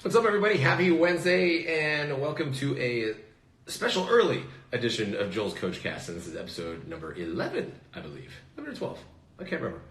What's up, everybody? Happy Wednesday, and welcome to a special early edition of Joel's CoachCast. And this is episode number 11, I believe. 11 or 12. I can't remember.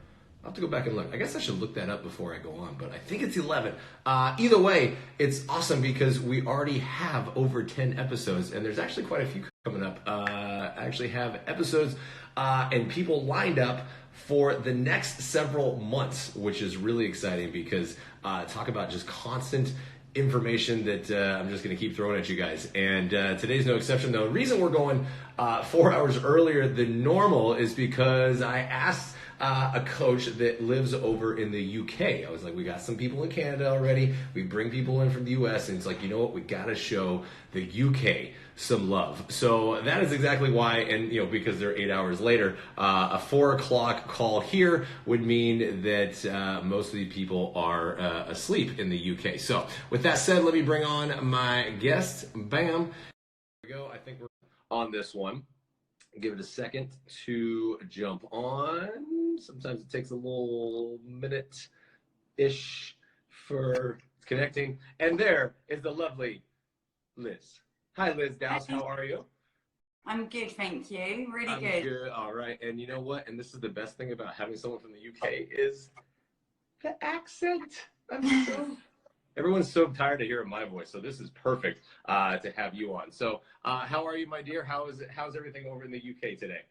I'll have to go back and look. I guess I should look that up before I go on, but I think it's 11. Either way, it's awesome because we already have over 10 episodes, and there's actually quite a few coming up. I actually have episodes and people lined up for the next several months, which is really exciting because talk about just constant information that I'm just going to keep throwing at you guys. And today's no exception, though. The reason we're going 4 hours earlier than normal is because I asked a coach that lives over in the UK. I was like, we got some people in Canada already. We bring people in from the US, and it's like, you know what? We got to show the UK some love. So that is exactly why, and because they're 8 hours later, a 4 o'clock call here would mean that most of the people are asleep in the UK. So with that said, let me bring on my guest. Bam. Here we go. I think we're on this one. Give it a second to jump on. Sometimes it takes a little minute-ish for connecting. And there is the lovely Liz. Hi, Liz Dowse. How are you? I'm good, thank you. Really I'm good. All right. And you know what? And this is the best thing about having someone from the UK is the accent. Everyone's so tired of hearing my voice, so this is perfect to have you on. So how are you, my dear? How's everything over in the UK today?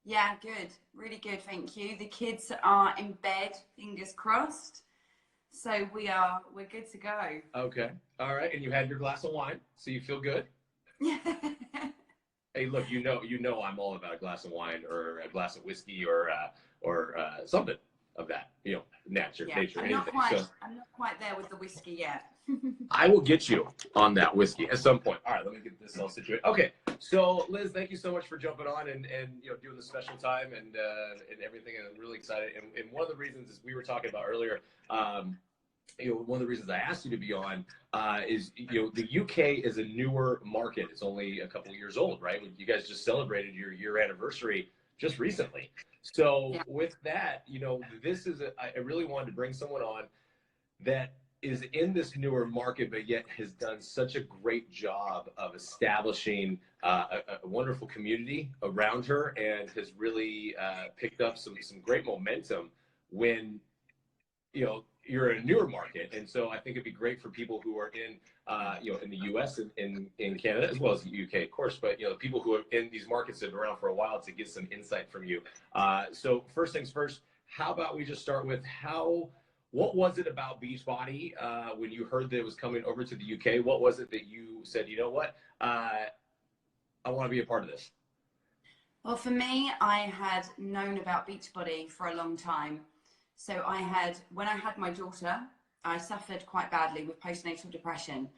Yeah, good. Really good, thank you. The kids are in bed, fingers crossed. So we're good to go. Okay. All right. And you had your glass of wine, so you feel good? Yeah. Hey, look, you know I'm all about a glass of wine or a glass of whiskey or something of that, nature, anything. I'm not quite there with the whiskey yet. I will get you on that whiskey at some point. All right, let me get this all situated. Okay, so Liz, thank you so much for jumping on and doing the special time and everything. And I'm really excited. And one of the reasons, as we were talking about earlier, one of the reasons I asked you to be on is the UK is a newer market. It's only a couple of years old, right? You guys just celebrated your year anniversary just recently. So with that, this is I really wanted to bring someone on that is in this newer market, but yet has done such a great job of establishing a wonderful community around her and has really picked up some great momentum when, you're in a newer market. And so I think it'd be great for people who are in the US and in Canada, as well as the UK, of course, but, the people who are in these markets that have been around for a while to get some insight from you. So first things first, how about we just start with what was it about Beachbody when you heard that it was coming over to the UK? What was it that you said, you know what, I want to be a part of this? Well, for me, I had known about Beachbody for a long time. So when I had my daughter, I suffered quite badly with postnatal depression.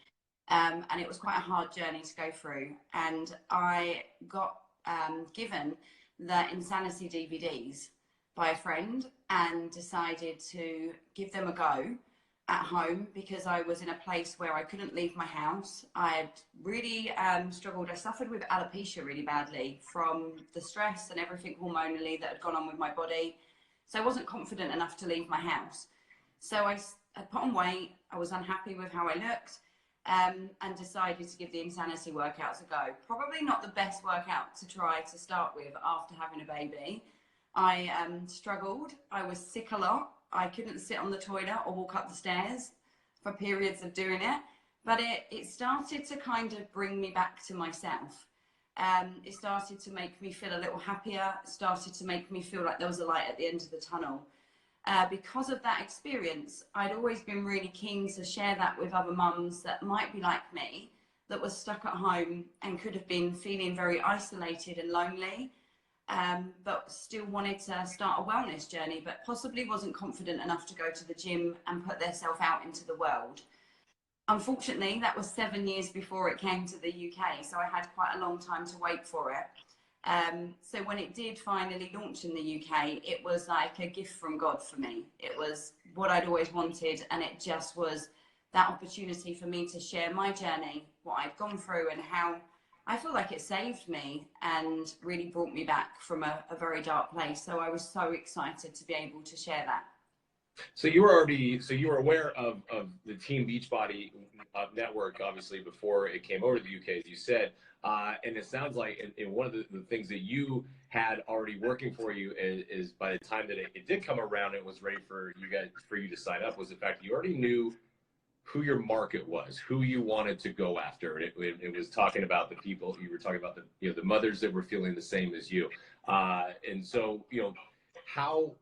And it was quite a hard journey to go through. And I got given the Insanity DVDs by a friend and decided to give them a go at home because I was in a place where I couldn't leave my house. I had really struggled. I suffered with alopecia really badly from the stress and everything hormonally that had gone on with my body. So I wasn't confident enough to leave my house. So I put on weight. I was unhappy with how I looked and decided to give the Insanity workouts a go. Probably not the best workout to try to start with after having a baby. I struggled. I was sick a lot. I couldn't sit on the toilet or walk up the stairs for periods of doing it. But it started to kind of bring me back to myself. It started to make me feel a little happier. It started to make me feel like there was a light at the end of the tunnel. Because of that experience, I'd always been really keen to share that with other mums that might be like me, that was stuck at home and could have been feeling very isolated and lonely, but still wanted to start a wellness journey, but possibly wasn't confident enough to go to the gym and put themselves out into the world. Unfortunately, that was 7 years before it came to the UK, so I had quite a long time to wait for it. So when it did finally launch in the UK, it was like a gift from God for me. It was what I'd always wanted, and it just was that opportunity for me to share my journey, what I'd gone through, and how I feel like it saved me and really brought me back from a very dark place. So I was so excited to be able to share that. So you were already, so you were aware of the Team Beachbody network, obviously, before it came over to the UK, as you said. And it sounds like in one of the things that you had already working for you is by the time that it did come around, it was ready for you guys, for you to sign up, was the fact that you already knew who your market was, who you wanted to go after. It was talking about the people, you were talking about the mothers that were feeling the same as you. And so, how,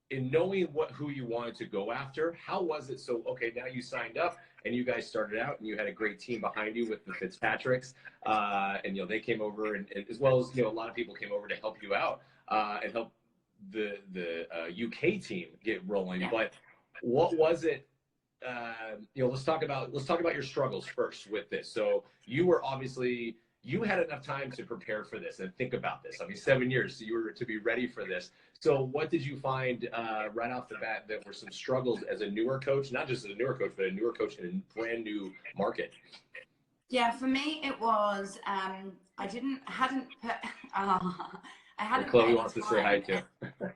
in knowing who you wanted to go after, how was it? So, okay, now you signed up and you guys started out and you had a great team behind you with the Fitzpatricks, and they came over, and as well as a lot of people came over to help you out, and help the UK team get rolling. Yeah. But what was it? Let's talk about your struggles first with this. So you had enough time to prepare for this and think about this. I mean, 7 years, so you were to be ready for this. So what did you find right off the bat that were some struggles as a newer coach, not just as a newer coach, but a newer coach in a brand new market? Yeah, for me it was I hadn't put I hadn't put Chloe any wants to say hi time. too.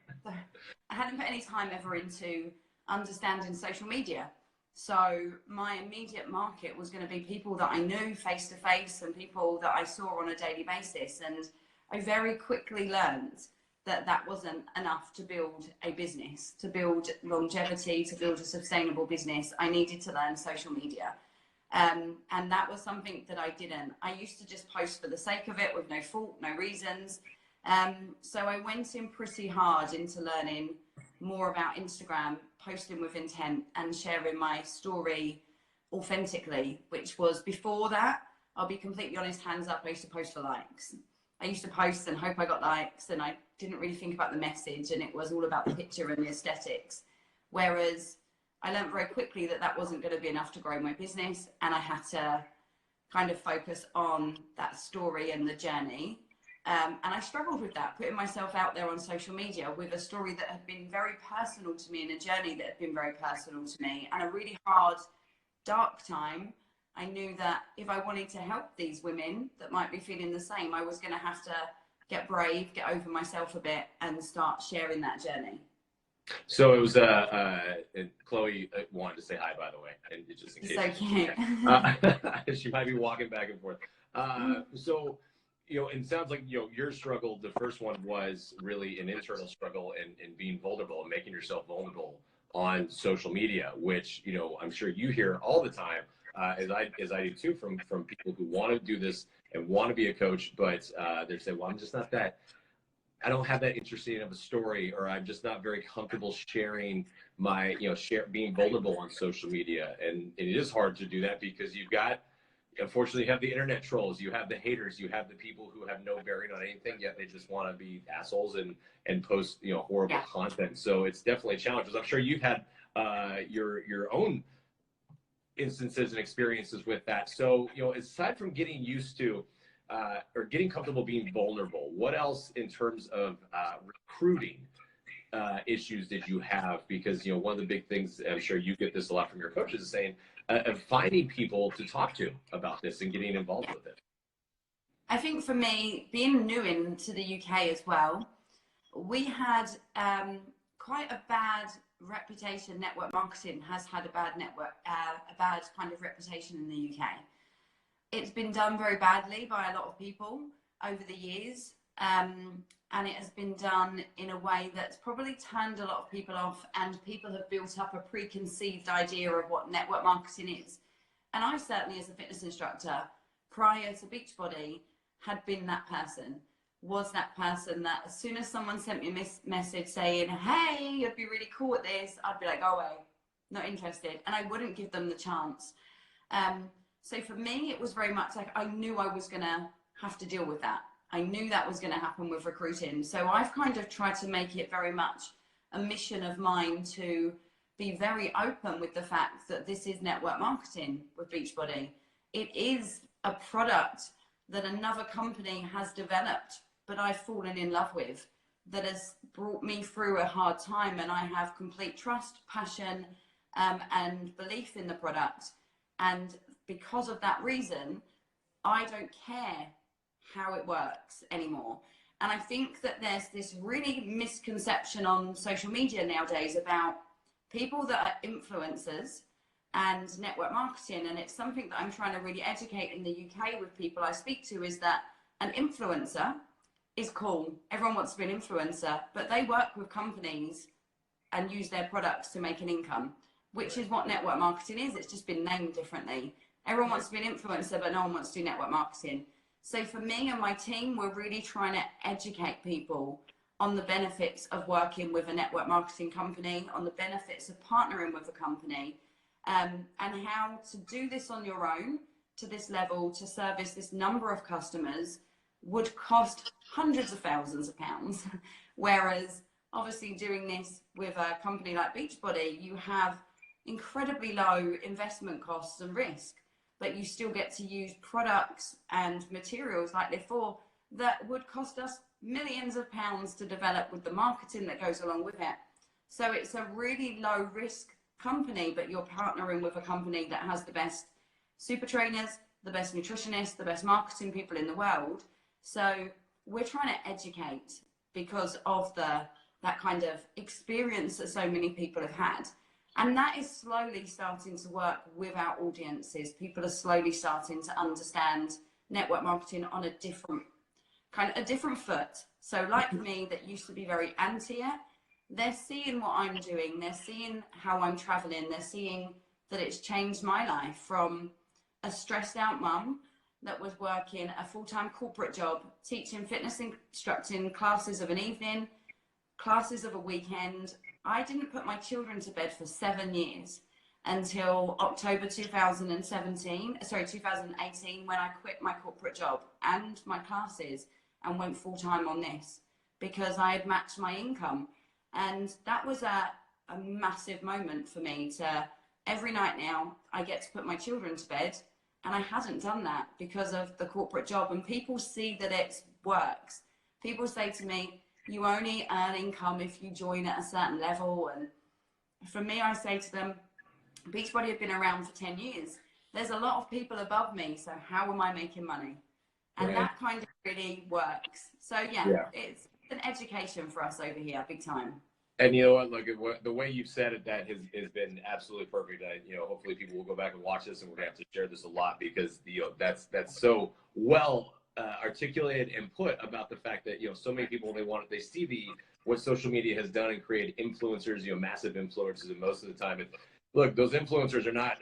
I hadn't put any time ever into understanding social media. So my immediate market was going to be people that I knew face to face and people that I saw on a daily basis. And I very quickly learned that that wasn't enough to build a business, to build longevity, to build a sustainable business. I needed to learn social media. And that was something that I didn't. I used to just post for the sake of it with no fault, no reasons. So I went in pretty hard into learning more about Instagram, posting with intent, and sharing my story authentically, which was before that, I'll be completely honest, hands up, I used to post for likes. I used to post and hope I got likes, and I didn't really think about the message, and it was all about the picture and the aesthetics. Whereas I learned very quickly that that wasn't going to be enough to grow my business, and I had to kind of focus on that story and the journey. And I struggled with that, putting myself out there on social media with a story that had been very personal to me and a journey that had been very personal to me, and a really hard, dark time. I knew that if I wanted to help these women that might be feeling the same, I was going to have to get brave, get over myself a bit, and start sharing that journey. So it was and Chloe wanted to say hi, by the way, and just in case. So cute. She might be walking back and forth. So it sounds like your struggle. The first one was really an internal struggle and being vulnerable and making yourself vulnerable on social media, which I'm sure you hear all the time, as I do too, from people who want to do this and want to be a coach, but they say, well, I'm just not that. I don't have that interesting of a story, or I'm just not very comfortable sharing my, being vulnerable on social media. And it is hard to do that because unfortunately, you have the internet trolls, you have the haters, you have the people who have no bearing on anything, yet they just want to be assholes and post, horrible content. So it's definitely a challenge. I'm sure you've had your own instances and experiences with that. So, aside from getting used to, or getting comfortable being vulnerable, what else in terms of recruiting issues did you have? Because one of the big things, I'm sure you get this a lot from your coaches, is saying of finding people to talk to about this and getting involved with it. I think for me, being new into the UK as well, we had quite a bad reputation. Network marketing has had a bad kind of reputation in the UK. It's been done very badly by a lot of people over the years, and it has been done in a way that's probably turned a lot of people off, and people have built up a preconceived idea of what network marketing is. And I certainly, as a fitness instructor, prior to Beachbody, had been that person, was that person that as soon as someone sent me a message saying, hey, you'd be really cool at this, I'd be like, go away, not interested, and I wouldn't give them the chance. So for me, it was very much like I knew I was going to have to deal with that. I knew that was going to happen with recruiting. So I've kind of tried to make it very much a mission of mine to be very open with the fact that this is network marketing with Beachbody. It is a product that another company has developed, but I've fallen in love with, that has brought me through a hard time, and I have complete trust, passion, and belief in the product. And because of that reason, I don't care how it works anymore. And I think that there's this really misconception on social media nowadays about people that are influencers and network marketing. And it's something that I'm trying to really educate in the UK with people I speak to, is that an influencer is cool. Everyone wants to be an influencer, but they work with companies and use their products to make an income, which is what network marketing is. It's just been named differently. Everyone wants to be an influencer, but no one wants to do network marketing. So for me and my team, we're really trying to educate people on the benefits of working with a network marketing company, on the benefits of partnering with a company, and how to do this on your own to this level, to service this number of customers, would cost hundreds of thousands of pounds. Whereas obviously doing this with a company like Beachbody, you have incredibly low investment costs and risk, but you still get to use products and materials like Live4 that would cost us millions of pounds to develop, with the marketing that goes along with it. So it's a really low risk company, but you're partnering with a company that has the best super trainers, the best nutritionists, the best marketing people in the world. So we're trying to educate because of that kind of experience that so many people have had. And that is slowly starting to work with our audiences. People are slowly starting to understand network marketing on a different foot. So like me, that used to be very anti it, they're seeing what I'm doing. They're seeing how I'm traveling. They're seeing that it's changed my life from a stressed out mum that was working a full-time corporate job, teaching fitness instructing classes of an evening, classes of a weekend. I didn't put my children to bed for 7 years until October 2018, when I quit my corporate job and my classes and went full-time on this, because I had matched my income. And that was a massive moment for me. To every night now I get to put my children to bed, and I hadn't done that because of the corporate job. And people see that it works. People say to me, you only earn income if you join at a certain level. And for me, I say to them, Beachbody have been around for 10 years. There's a lot of people above me, so how am I making money? And Right. that kind of really works. So yeah, it's an education for us over here, big time. And you know what? Look, the way you've said it, that has been absolutely perfect. Hopefully people will go back and watch this, and we're gonna have to share this a lot, because that's so well articulated and put about the fact that so many people, they see what social media has done and create influencers, massive influencers, and most of the time, look, those influencers are not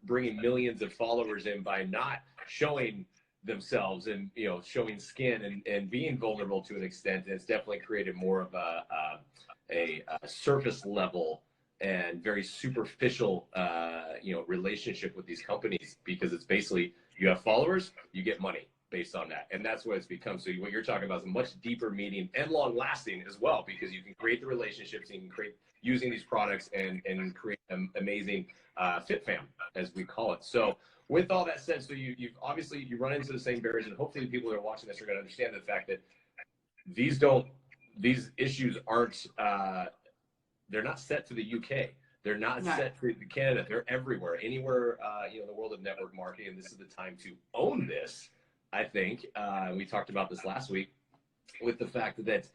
bringing millions of followers in by not showing themselves and showing skin and being vulnerable to an extent. And it's definitely created more of a surface level and very superficial relationship with these companies, because it's basically, you have followers, you get money based on that, and that's what it's become. So what you're talking about is a much deeper meaning and long lasting as well, because you can create the relationships, and you can create using these products and create an amazing fit fam, as we call it. So with all that said, so you've obviously, you run into the same barriers, and hopefully the people that are watching this are going to understand the fact that these issues aren't, they're not set to the UK. They're not set to Canada. They're everywhere, anywhere, in the world of network marketing. And this is the time to own this, I think. We talked about this last week with the fact that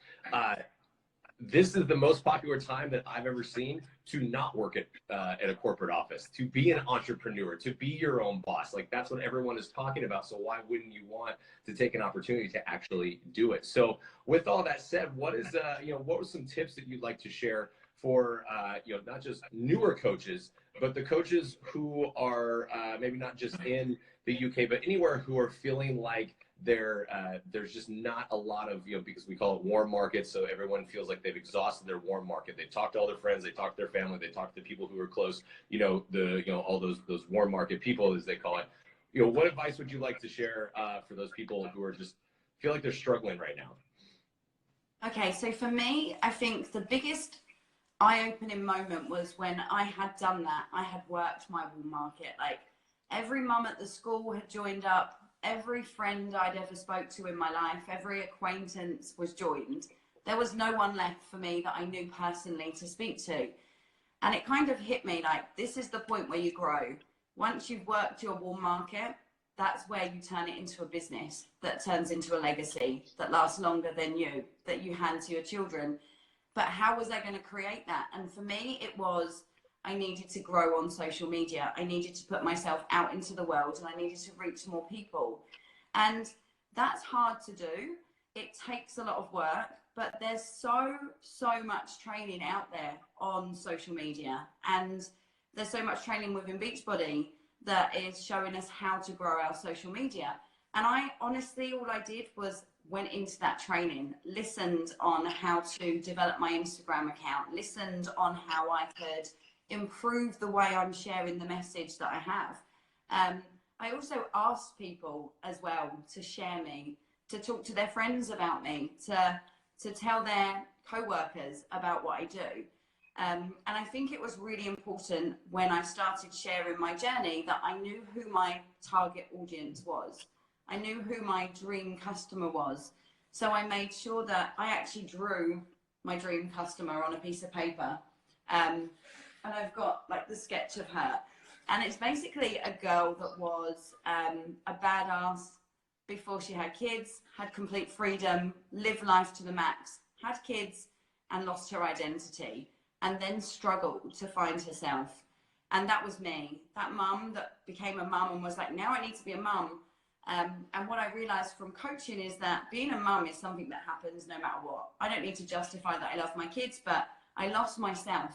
this is the most popular time that I've ever seen to not work at a corporate office, to be an entrepreneur, to be your own boss. Like, that's what everyone is talking about. So why wouldn't you want to take an opportunity to actually do it? So with all that said, what were some tips that you'd like to share for, not just newer coaches, but the coaches who are maybe not just in the UK, but anywhere, who are feeling like there's just not a lot of, because we call it warm market. So everyone feels like they've exhausted their warm market. They've talked to all their friends, they talked to their family, they talked to people who are close, all those warm market people, as they call it. What advice would you like to share for those people who are just feel like they're struggling right now? Okay, so for me, I think the biggest eye-opening moment was when I had done that. I had worked my warm market. Like, every mum at the school had joined up. Every friend I'd ever spoke to in my life, every acquaintance was joined. There was no one left for me that I knew personally to speak to. And it kind of hit me like, this is the point where you grow. Once you've worked your warm market, that's where you turn it into a business that turns into a legacy that lasts longer than you, that you hand to your children. But how was I going to create that? And for me, it was, I needed to grow on social media. I needed to put myself out into the world, and I needed to reach more people. And that's hard to do. It takes a lot of work, but there's so much training out there on social media. And there's so much training within Beachbody that is showing us how to grow our social media. And I honestly, all I did was went into that training, listened on how to develop my Instagram account, listened on how I could improve the way I'm sharing the message that I have. I also asked people as well to share me, to talk to their friends about me, to tell their co-workers about what I do. And I think it was really important when I started sharing my journey that I knew who my target audience was. I knew who my dream customer was. So I made sure that I actually drew my dream customer on a piece of paper. And I've got like the sketch of her. And it's basically a girl that was a badass before she had kids, had complete freedom, lived life to the max, had kids and lost her identity, and then struggled to find herself. And that was me, that mum that became a mum and was like, now I need to be a mum. And what I realized from coaching is that being a mum is something that happens no matter what. I don't need to justify that I love my kids, but I lost myself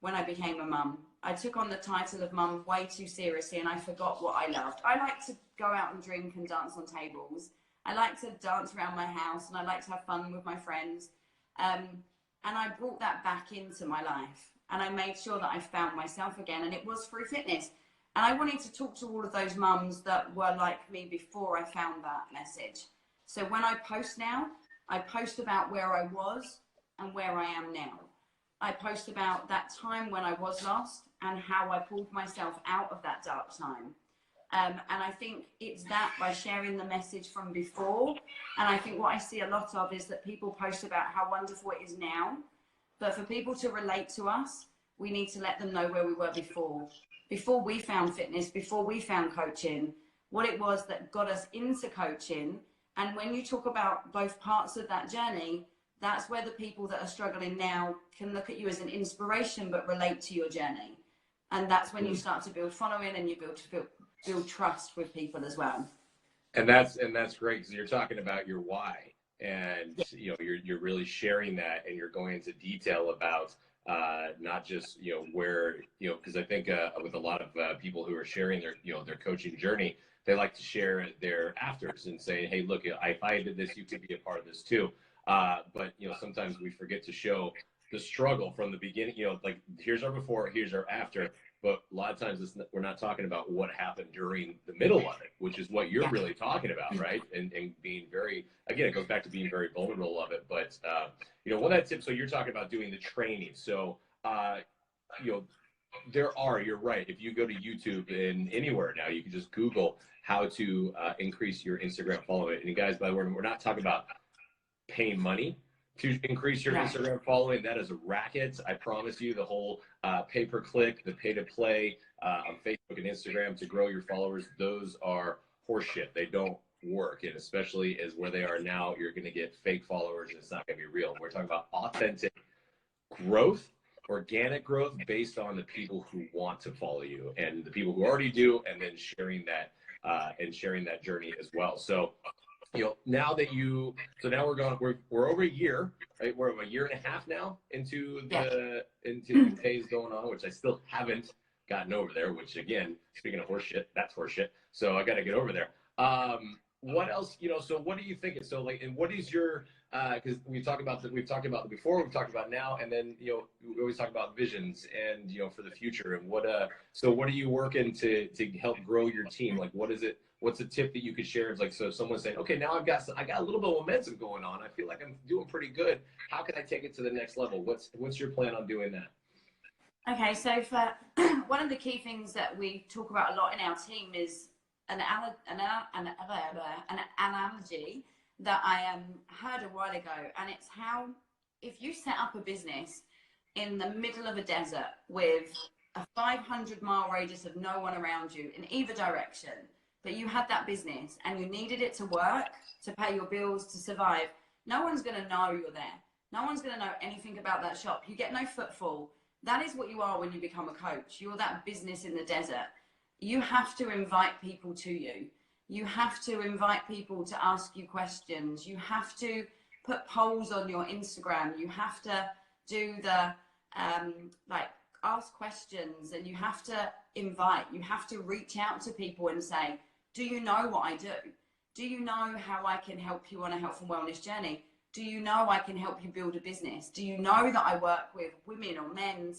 when I became a mum. I took on the title of mum way too seriously, and I forgot what I loved. I like to go out and drink and dance on tables. I like to dance around my house, and I like to have fun with my friends. And I brought that back into my life, and I made sure that I found myself again, and it was through fitness. And I wanted to talk to all of those mums that were like me before I found that message. So when I post now, I post about where I was and where I am now. I post about that time when I was lost and how I pulled myself out of that dark time. And I think it's that, by sharing the message from before. And I think what I see a lot of is that people post about how wonderful it is now. But for people to relate to us, we need to let them know where we were before we found fitness, before we found coaching, what it was that got us into coaching. And when you talk about both parts of that journey, that's where the people that are struggling now can look at you as an inspiration, but relate to your journey. And that's when you start to build following, and you build trust with people as well. And that's great, because you're talking about your why, and you're really sharing that, and you're going into detail about not just where because I think with a lot of people who are sharing their coaching journey, they like to share their afters and say, hey, look, if I did this, you could be a part of this too. But sometimes we forget to show the struggle from the beginning. Like, here's our before, here's our after. But a lot of times we're not talking about what happened during the middle of it, which is what you're really talking about, right? And being very, again, it goes back to being very vulnerable of it. But one of that tip. So you're talking about doing the training. So you're right. If you go to YouTube and anywhere now, you can just Google how to increase your Instagram following. And guys, by the way, we're not talking about paying money to increase your Instagram following. That is a racket. I promise you, the whole pay-per-click, the pay-to-play on Facebook and Instagram to grow your followers, those are horseshit. They don't work. And especially as where they are now, you're going to get fake followers, and it's not going to be real. We're talking about authentic growth, organic growth based on the people who want to follow you and the people who already do, and then sharing that journey as well. So now that now we're over a year, right? We're a year and a half now into the days going on, which I still haven't gotten over there, which, again, speaking of horseshit, that's horseshit. So I got to get over there. What else, so what are you thinking? So and what is your, because we've talked about it before, we've talked about now, and then, we always talk about visions and, for the future, and so what are you working to help grow your team? Like, what's a tip that you could share? It's like, so if someone's saying, okay, now I got a little bit of momentum going on, I feel like I'm doing pretty good. How can I take it to the next level? What's your plan on doing that? Okay, so for one of the key things that we talk about a lot in our team is an analogy that I heard a while ago, and it's how if you set up a business in the middle of a desert with a 500-mile radius of no one around you in either direction, but you had that business and you needed it to work, to pay your bills, to survive, no one's going to know you're there. No one's going to know anything about that shop. You get no footfall. That is what you are when you become a coach. You're that business in the desert. You have to invite people to you. You have to invite people to ask you questions. You have to put polls on your Instagram. You have to do the like ask questions, and you have to invite. You have to reach out to people and say, do you know what I do? Do you know how I can help you on a health and wellness journey? Do you know I can help you build a business? Do you know that I work with women or men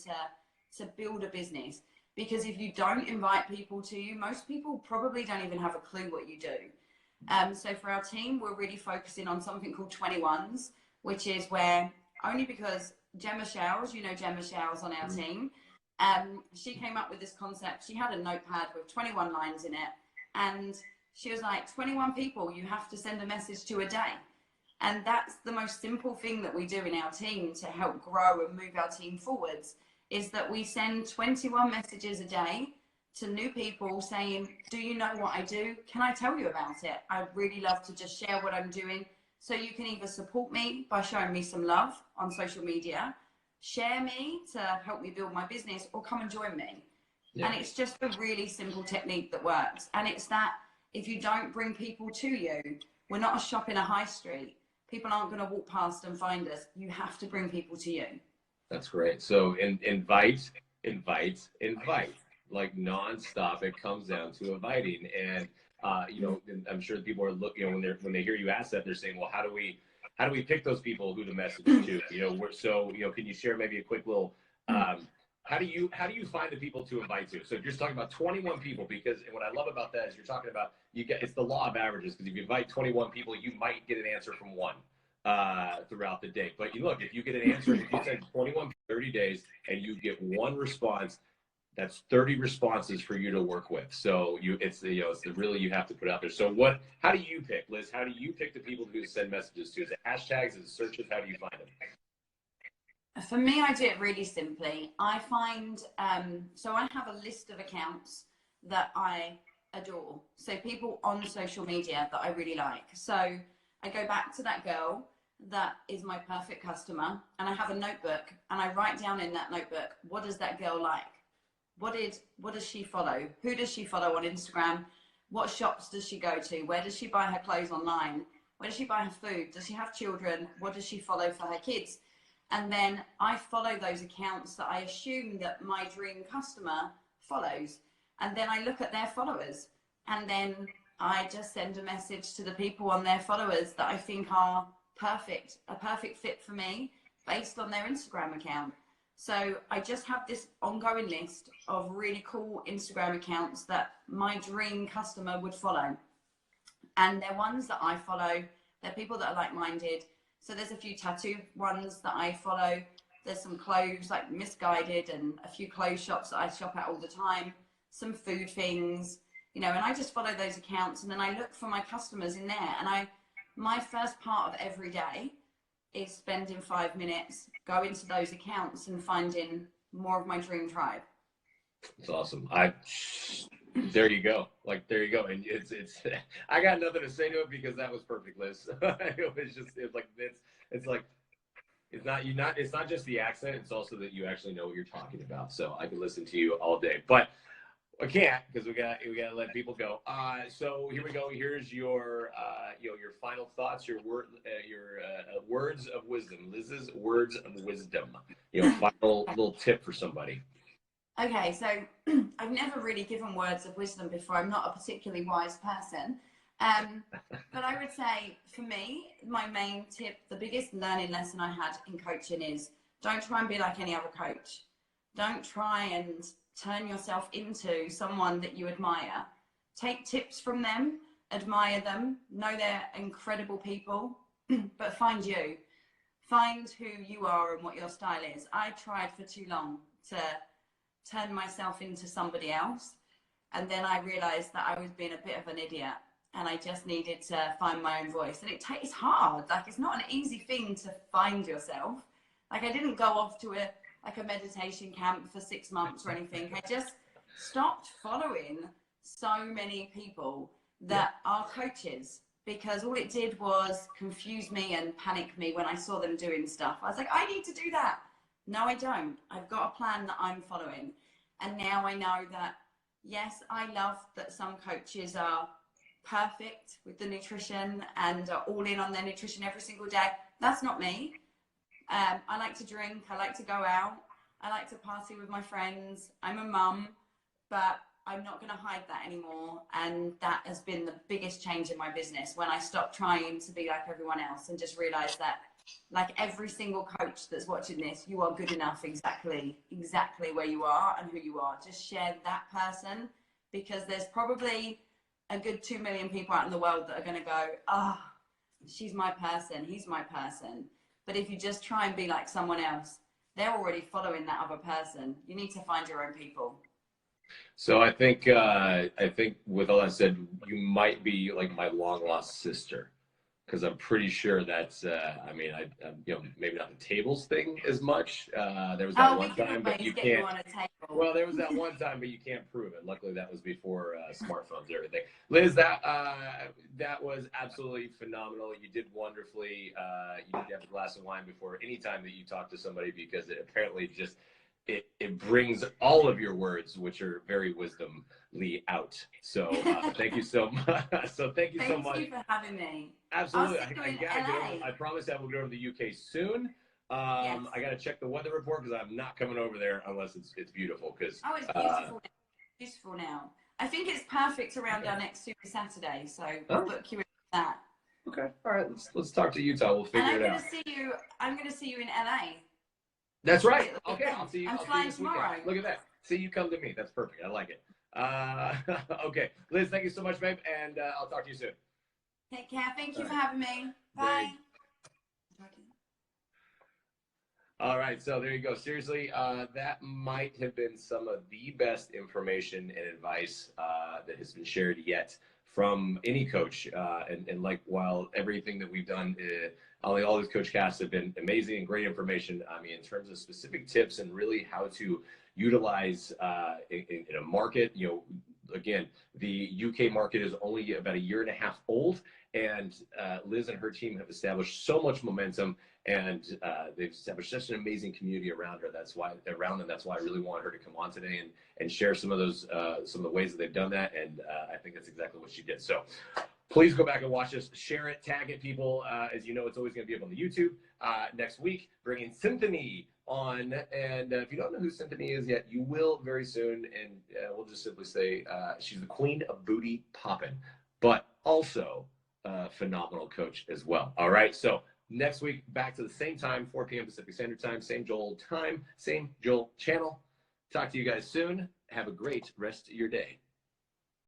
to build a business? Because if you don't invite people to you, most people probably don't even have a clue what you do. So for our team, we're really focusing on something called 21s, which is where, only because Gemma Showers, you know Gemma Showers on our team, she came up with this concept. She had a notepad with 21 lines in it, and she was like, 21 people you have to send a message to a day. And that's the most simple thing that we do in our team to help grow and move our team forwards, is that we send 21 messages a day to new people saying, do you know what I do? Can I tell you about it? I'd really love to just share what I'm doing. So you can either support me by showing me some love on social media, share me to help me build my business, or come and join me. Yeah. And it's just a really simple technique that works. And it's that if you don't bring people to you, we're not a shop in a high street. People aren't going to walk past and find us. You have to bring people to you. That's great. So invite, like nonstop. It comes down to inviting, and you know, I'm sure people are looking. You know, when they hear you ask that, they're saying, well, how do we pick those people who to message to? You know, so you know, can you share maybe a quick little? How do you find the people to invite to? So you're talking about 21 people, because what I love about that is you're talking about it's the law of averages, because if you invite 21 people, you might get an answer from one throughout the day. But you look, if you get an answer, if you send 21 30 days and you get one response, that's 30 responses for you to work with. So it's really, you have to put out there. So how do you pick, Liz? How do you pick the people to send messages to? Is it hashtags? Is it searches? How do you find them? For me, I do it really simply. I find, so I have a list of accounts that I adore. So people on social media that I really like. So I go back to that girl that is my perfect customer, and I have a notebook, and I write down in that notebook, what does that girl like? What does she follow? Who does she follow on Instagram? What shops does she go to? Where does she buy her clothes online? Where does she buy her food? Does she have children? What does she follow for her kids? And then I follow those accounts that I assume that my dream customer follows. And then I look at their followers, and then I just send a message to the people on their followers that I think are a perfect fit for me based on their Instagram account. So I just have this ongoing list of really cool Instagram accounts that my dream customer would follow. And they're ones that I follow. They're people that are like-minded. So there's a few tattoo ones that I follow. There's some clothes like Misguided, and a few clothes shops that I shop at all the time. Some food things, you know, and I just follow those accounts, and then I look for my customers in there. And my first part of every day is spending 5 minutes going to those accounts and finding more of my dream tribe. It's awesome. There you go. Like, there you go. And it's I got nothing to say to it, because that was perfect, Liz. It's not just the accent, it's also that you actually know what you're talking about. So I can listen to you all day, but I can't, because we got to let people go. So here we go. Here's your your final thoughts, your words of wisdom. Liz's words of wisdom. Final little tip for somebody. Okay, so I've never really given words of wisdom before. I'm not a particularly wise person. But I would say, for me, my main tip, the biggest learning lesson I had in coaching is, don't try and be like any other coach. Don't try and turn yourself into someone that you admire. Take tips from them, admire them, know they're incredible people, but find you. Find who you are and what your style is. I tried for too long to turn myself into somebody else, and then I realized that I was being a bit of an idiot, and I just needed to find my own voice. And it's hard. Like, it's not an easy thing to find yourself. Like, I didn't go off to a meditation camp for 6 months or anything. I just stopped following so many people that are coaches. because all it did was confuse me and panic me when I saw them doing stuff. I was like, I need to do that. No, I don't. I've got a plan that I'm following. And now I know that, yes, I love that some coaches are perfect with the nutrition and are all in on their nutrition every single day. That's not me. I like to drink. I like to go out. I like to party with my friends. I'm a mum, but I'm not going to hide that anymore. And that has been the biggest change in my business, when I stopped trying to be like everyone else and just realized that, like every single coach that's watching this, you are good enough exactly where you are and who you are. Just share that person, because there's probably a good 2 million people out in the world that are going to go, she's my person, he's my person. But if you just try and be like someone else, they're already following that other person. You need to find your own people. So I think with all that said, you might be like my long lost sister, because I'm pretty sure that's I mean, I maybe not the tables thing as much. There was that one time, but you can't. On a table. Well, there was that one time, but you can't prove it. Luckily, that was before smartphones and everything. Liz, that was absolutely phenomenal. You did wonderfully. You need to have a glass of wine before any time that you talk to somebody, because it apparently just it brings all of your words, which are very wisdomly, out. So thank you so much. So thank you so much. Thank you for having me. Absolutely. I promise I will go to the UK soon. Yes. I got to check the weather report, because I'm not coming over there unless it's beautiful. Because it's beautiful. Beautiful now. I think it's perfect around our next Super Saturday, so I'll book you in that. Okay. All right. Let's talk to Utah. We'll figure it out. I'm going to see you in LA. That's right. Okay. I'll see you. I'm flying tomorrow. Look at that. See, you come to me. That's perfect. I like it. Okay. Liz, thank you so much, babe, and I'll talk to you soon. Take care. Thank you for having me. Bye. All right, so there you go. Seriously, that might have been some of the best information and advice that has been shared yet from any coach. And like, while everything that we've done, all these CoachCasts have been amazing and great information. I mean, in terms of specific tips and really how to utilize in a market, again, the UK market is only about 1.5 years old, and Liz and her team have established so much momentum, and they've established such an amazing community around her. That's why I really want her to come on today and share some of those some of the ways that they've done that. And I think that's exactly what she did. So please go back and watch this, share it, tag it, people. As you know, it's always going to be up on the YouTube. Next week, bringing Symphony on, and if you don't know who Symphony is yet, you will very soon. And we'll just simply say she's the queen of booty poppin', but also a phenomenal coach as well. All right, so next week, back to the same time, 4 p.m. Pacific Standard Time, same Joel time, same Joel channel. Talk to you guys soon. Have a great rest of your day.